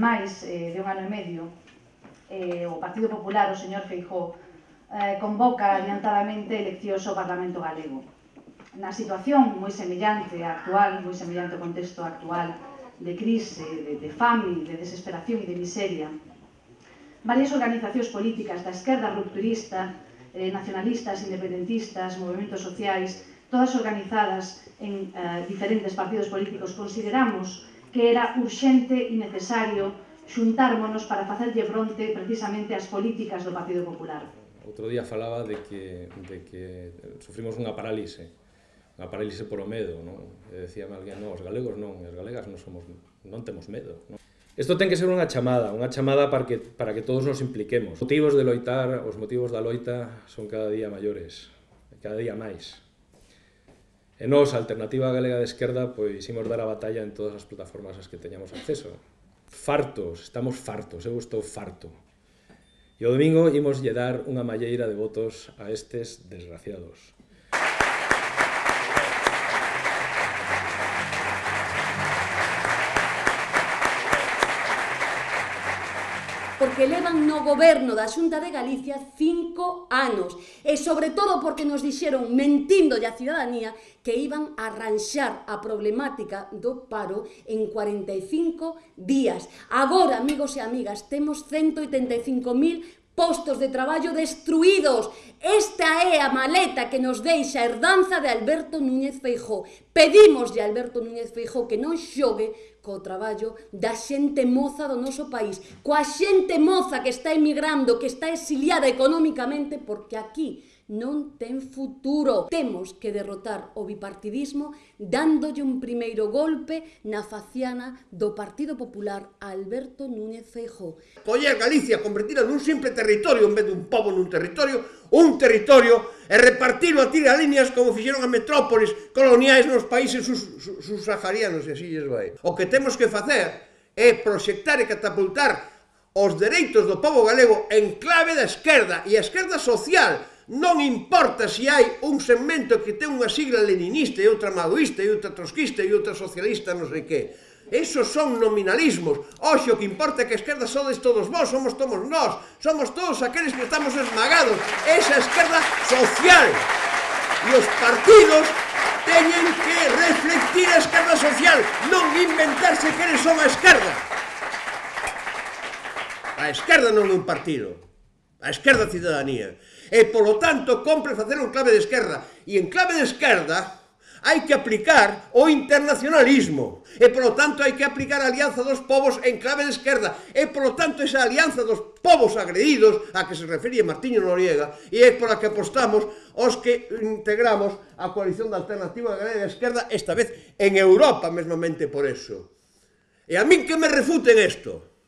máis de un ano e medio, o Partido Popular, o señor Feijóo, convoca adiantadamente eleccións ao Parlamento Galego. Na situación moi semellante á actual, moi semellante ao contexto actual de crise, de fame, de desesperación e de miseria, varias organizacións políticas da esquerda rupturista, nacionalistas, independentistas, movimentos sociais, todas organizadas en diferentes partidos políticos, consideramos que era urxente e necesario xuntármonos para facerlle fronte precisamente ás políticas do Partido Popular. Outro día falaba de que sufrimos unha parálise por o medo, non? E decíame alguén, non, os galegos non, as galegas non temos medo, non? Isto ten que ser unha chamada para que todos nos impliquemos. Os motivos de loitar, os motivos da loita son cada día maiores, cada día máis. E nós, a Alternativa Galega de Esquerda, pois imos dar a batalla en todas as plataformas ás que teñamos acceso. Fartos, estamos fartos, eu estou farto. E o domingo imos lle dar unha malleira de votos a estes desgraciados. Porque levan no goberno da Xunta de Galicia 5 anos e sobre todo porque nos dixeron, mentíndo a cidadanía, que iban a arranxar a problemática do paro en 45 días. Agora, amigos e amigas, temos 185.000 postos de traballo destruídos. Esta é a maleta que nos deixa a herdanza de Alberto Núñez Feijóo. Pedímoslle a Alberto Núñez Feijóo que non xogue co traballo da xente moza do noso país, coa xente moza que está emigrando, que está exiliada económicamente, porque aquí non ten futuro. Temos que derrotar o bipartidismo dándolle un primeiro golpe na faciana do Partido Popular a Alberto Núñez Feijóo. Coller Galicia, convertila nun simple territorio en vez dun pobo nun territorio, e repartilo a tiralíneas como fixeron a metrópolis coloniais nos países subsaharianos, e así lles vai. O que temos que facer é proxectar e catapultar os dereitos do pobo galego en clave da esquerda, e a esquerda social. Non importa se hai un segmento que ten unha sigla leninista e outra maoísta e outra trotskista e outra socialista, non sei que. Esos son nominalismos. Oxe, o que importa é que a esquerda sodes todos vós, somos todos nós, somos todos aqueles que estamos esmagados. Esa esquerda social. E os partidos teñen que reflectir a esquerda social, non inventarse que eles son a esquerda. A esquerda non é un partido. A esquerda cidadanía. E, polo tanto, compre facer en clave de esquerda. E en clave de esquerda hai que aplicar o internacionalismo. E, polo tanto, hai que aplicar a alianza dos povos en clave de esquerda. E, polo tanto, esa alianza dos povos agredidos, a que se refería Martiño Noriega, e é pola que apostamos os que integramos a coalición da Alternativa Galega de Esquerda, esta vez en Europa, mesmamente por eso. E a min que me refuten isto.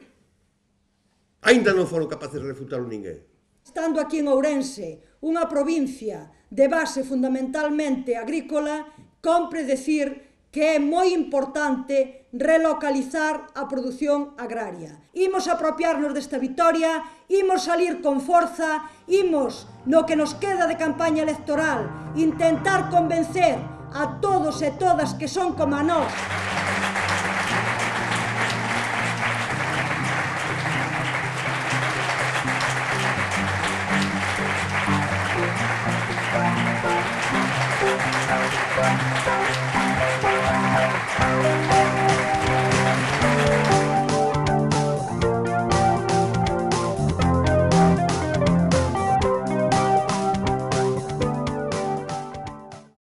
Aínda non foron capaces de refutarlo ninguén. Estando aquí en Ourense, unha provincia de base fundamentalmente agrícola, compre decir que é moi importante relocalizar a produción agraria. Imos apropiarnos desta vitoria, imos salir con forza, imos, no que nos queda de campaña electoral, intentar convencer a todos e todas que son como a nós. Bye.